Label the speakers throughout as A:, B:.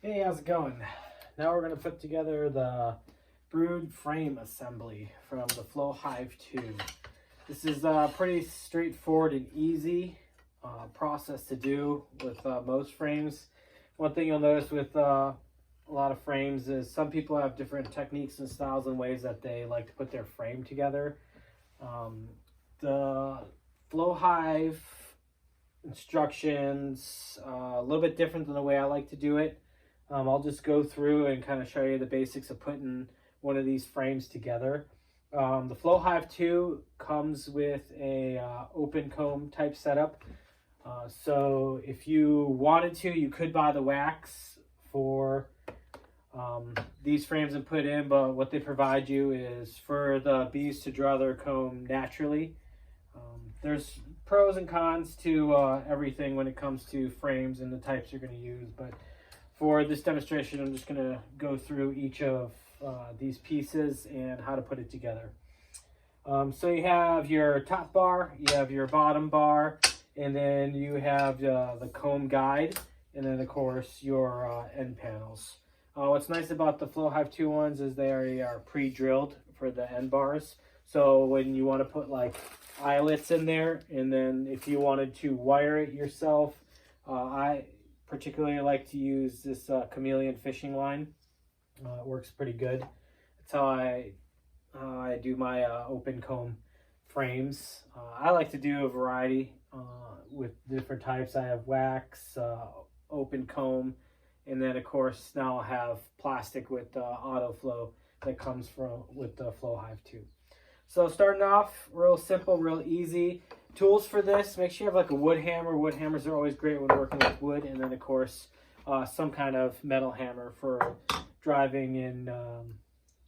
A: Hey, how's it going? Now we're going to put together the brood frame assembly from the Flow Hive 2. This is a pretty straightforward and easy process to do with most frames. One thing you'll notice with a lot of frames is some people have different techniques and styles and ways that they like to put their frame together. The Flow Hive instructions a little bit different than the way I like to do it. I'll just go through and kind of show you the basics of putting one of these frames together. The Flow Hive 2 comes with a open comb type setup. So if you wanted to, you could buy the wax for these frames and put in, but what they provide you is for the bees to draw their comb naturally. There's pros and cons to everything when it comes to frames and the types you're going to use, but for this demonstration, I'm just going to go through each of these pieces and how to put it together. So you have your top bar, you have your bottom bar, and then you have the comb guide, and then of course your end panels. What's nice about the Flow Hive 2 ones is they are pre-drilled for the end bars. So when you want to put like eyelets in there, and then if you wanted to wire it yourself, I particularly like to use this chameleon fishing line. It works pretty good. That's how I do my open comb frames. I like to do a variety with different types. I have wax, open comb, and then of course now I have plastic with auto flow that comes with the Flow Hive 2. So starting off, real simple, real easy. Tools for this, make sure you have like a wood hammer. Wood hammers are always great when working with wood. And then of course, some kind of metal hammer for driving in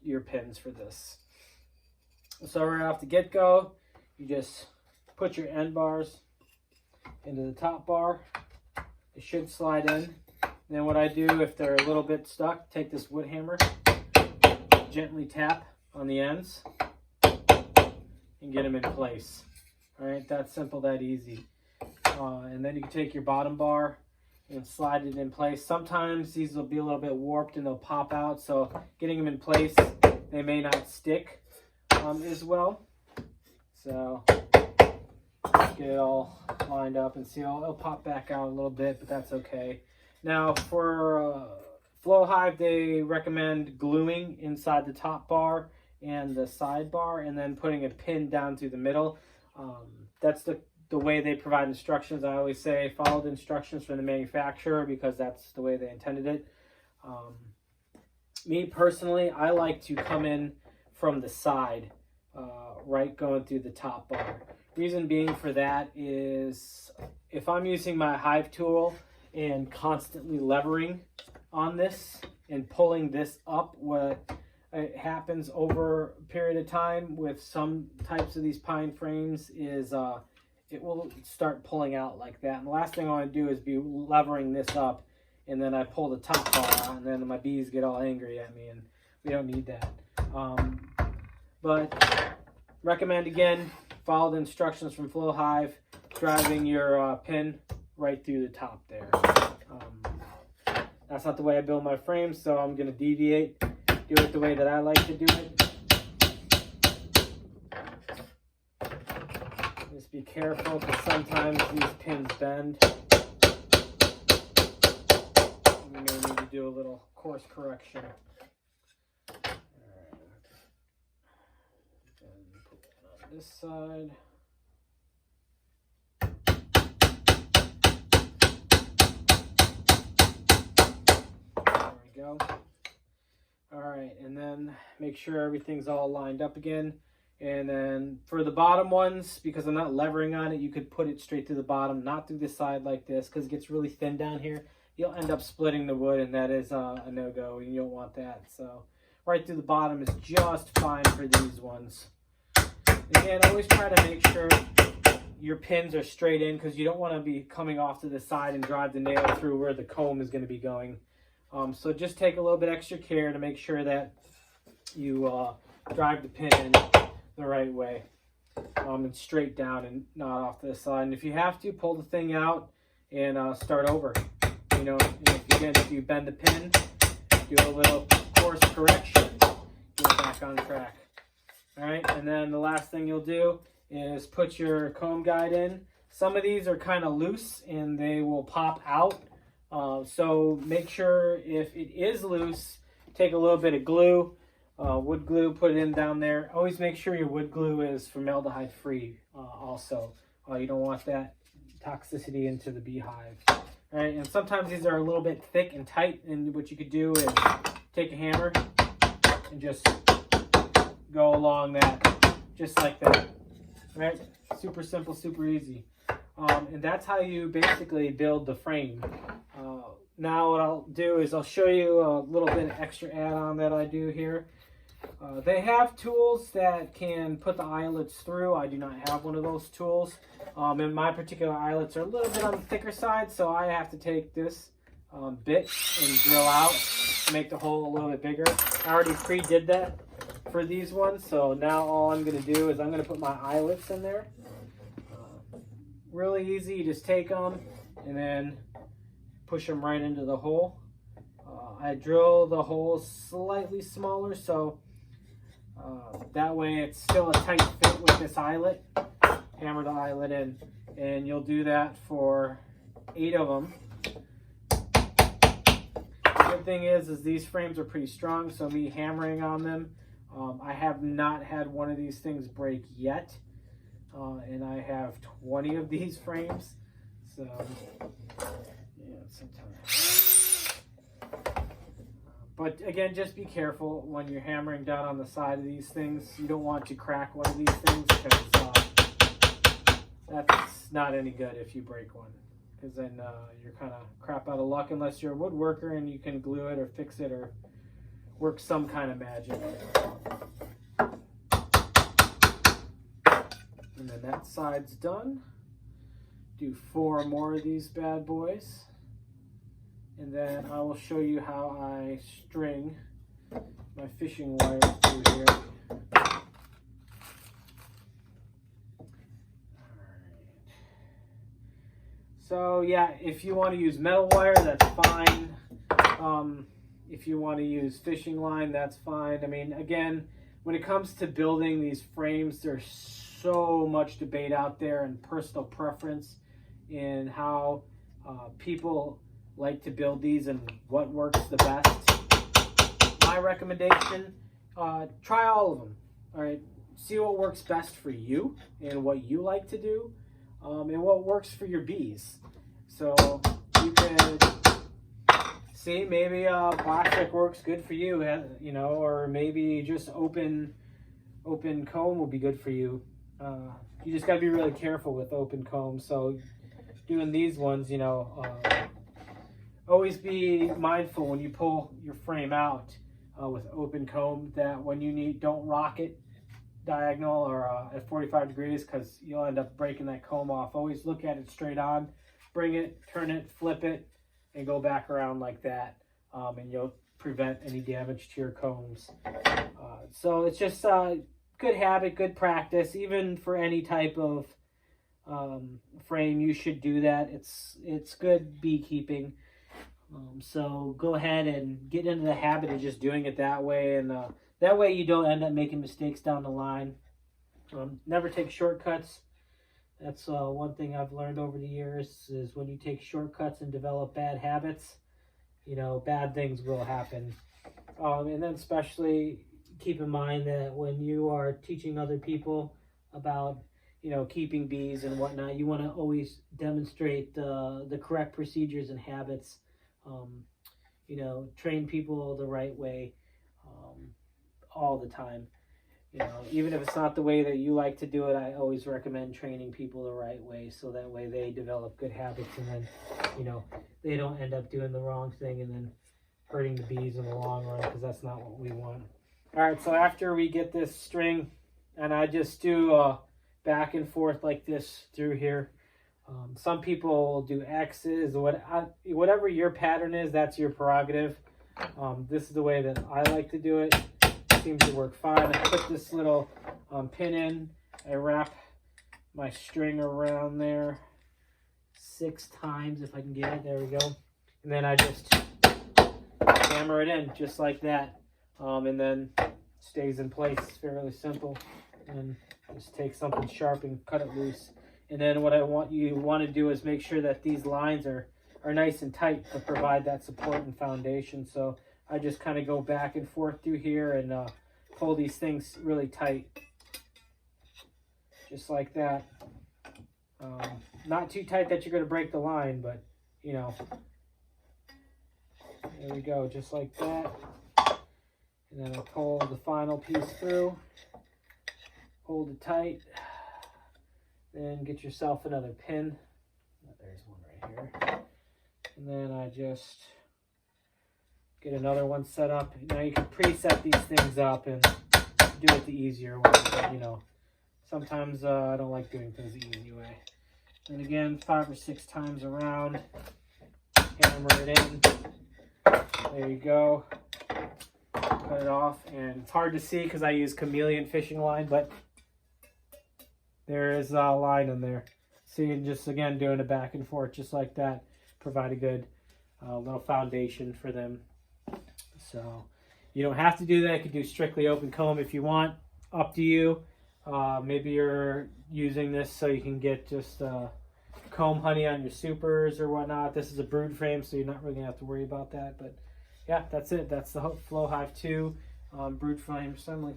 A: your pins for this. So right off the get-go, you just put your end bars into the top bar. It should slide in. Then what I do, if they're a little bit stuck, take this wood hammer, gently tap on the ends, and get them in place. All right, that simple, that easy. And then you can take your bottom bar and slide it in place. Sometimes these will be a little bit warped and they'll pop out, so getting them in place, they may not stick as well. So get it all lined up and see, it'll pop back out a little bit, but that's okay. Now for Flow Hive, they recommend gluing inside the top bar and the side bar, and then putting a pin down through the middle. That's the way they provide instructions. I always say follow the instructions from the manufacturer because that's the way they intended it. Me personally, I like to come in from the side, right going through the top bar. Reason being for that is if I'm using my hive tool and constantly levering on this and pulling this up, what it happens over a period of time with some types of these pine frames is it will start pulling out like that. And the last thing I want to do is be levering this up and then I pull the top bar out and then my bees get all angry at me, and we don't need that. But recommend, again, follow the instructions from Flow Hive, driving your pin right through the top there. That's not the way I build my frames, so I'm going to deviate. Do it the way that I like to do it. Just be careful because sometimes these pins bend. You may need to do a little course correction. Alright. And put that on this side. There we go. All right, and then make sure everything's all lined up again. And then for the bottom ones, because I'm not levering on it, you could put it straight through the bottom, not through the side like this, because it gets really thin down here. You'll end up splitting the wood, and that is a no-go, and you don't want that. So right through the bottom is just fine for these ones. Again, always try to make sure your pins are straight in, because you don't want to be coming off to the side and drive the nail through where the comb is going to be going. So just take a little bit extra care to make sure that you drive the pin in the right way and straight down and not off to the side. And if you have to, pull the thing out and start over. You know, and if you again, if you bend the pin, do a little course correction, get it back on track. All right, and then the last thing you'll do is put your comb guide in. Some of these are kind of loose and they will pop out. So make sure if it is loose, take a little bit of glue, wood glue, put it in down there. Always make sure your wood glue is formaldehyde free also. You don't want that toxicity into the beehive. All right, and sometimes these are a little bit thick and tight, and what you could do is take a hammer and just go along that, just like that. All right, super simple, super easy. And that's how you basically build the frame. Now what I'll do is I'll show you a little bit of extra add-on that I do here. They have tools that can put the eyelets through. I do not have one of those tools. And my particular eyelets are a little bit on the thicker side, so I have to take this bit and drill out to make the hole a little bit bigger. I already pre-did that for these ones, so now all I'm going to do is I'm going to put my eyelets in there. Really easy, you just take them and then push them right into the hole. I drill the holes slightly smaller, so that way it's still a tight fit with this eyelet. Hammer the eyelet in, and you'll do that for 8 of them. The good thing is these frames are pretty strong, so me hammering on them, I have not had one of these things break yet. And I have 20 of these frames, so yeah, sometimes. But again, just be careful when you're hammering down on the side of these things. You don't want to crack one of these things, because that's not any good if you break one, because then you're kind of crap out of luck unless you're a woodworker and you can glue it or fix it or work some kind of magic. And then that side's done. Do 4 more of these bad boys. And then I will show you how I string my fishing wires through here. Alright. So yeah, if you want to use metal wire, that's fine. If you want to use fishing line, that's fine. I mean, again, when it comes to building these frames, there's so much debate out there and personal preference in how people like to build these and what works the best. My recommendation, try all of them. All right, see what works best for you and what you like to do, and what works for your bees. So you could see maybe plastic works good for you, you know, or maybe just open comb will be good for you. You just gotta be really careful with open comb. So doing these ones, you know, always be mindful when you pull your frame out with open comb that when you need, don't rock it diagonal or at 45 degrees, because you'll end up breaking that comb off. Always look at it straight on, bring it, turn it, flip it, and go back around like that, and you'll prevent any damage to your combs. So it's just good habit, good practice. Even for any type of frame, you should do that. It's good beekeeping. So go ahead and get into the habit of just doing it that way, and that way you don't end up making mistakes down the line. Never take shortcuts. That's one thing I've learned over the years, is when you take shortcuts and develop bad habits, you know, bad things will happen. And then especially keep in mind that when you are teaching other people about, you know, keeping bees and whatnot, you want to always demonstrate the correct procedures and habits. You know, train people the right way all the time. You know, even if it's not the way that you like to do it, I always recommend training people the right way, so that way they develop good habits, and then, you know, they don't end up doing the wrong thing and then hurting the bees in the long run, because that's not what we want. All right, so after we get this string, and I just do back and forth like this through here. Some people do X's, whatever your pattern is, that's your prerogative. This is the way that I like to do it. Seems to work fine. I put this little pin in. I wrap my string around there 6 times if I can get it. There we go. And then I just hammer it in just like that, and then stays in place. Fairly simple. And just take something sharp and cut it loose. And then what you want to do is make sure that these lines are nice and tight to provide that support and foundation. So I just kind of go back and forth through here and pull these things really tight, just like that. Not too tight that you're going to break the line, but you know, there we go, just like that. And then I pull the final piece through, hold it tight, then get yourself another pin. There's one right here. And then I just get another one set up. Now you can preset these things up and do it the easier way, but you know, sometimes I don't like doing things the easy way. And again, 5 or 6 times around, hammer it in. There you go. Cut it off, and it's hard to see because I use chameleon fishing line, but there is a line in there. See, and just again doing it back and forth just like that, provide a good little foundation for them. So you don't have to do that. You can do strictly open comb if you want. Up to you. Maybe you're using this so you can get just comb honey on your supers or whatnot. This is a brood frame, so you're not really gonna have to worry about that. But yeah, that's it. That's the Flow Hive 2 brood frame assembly.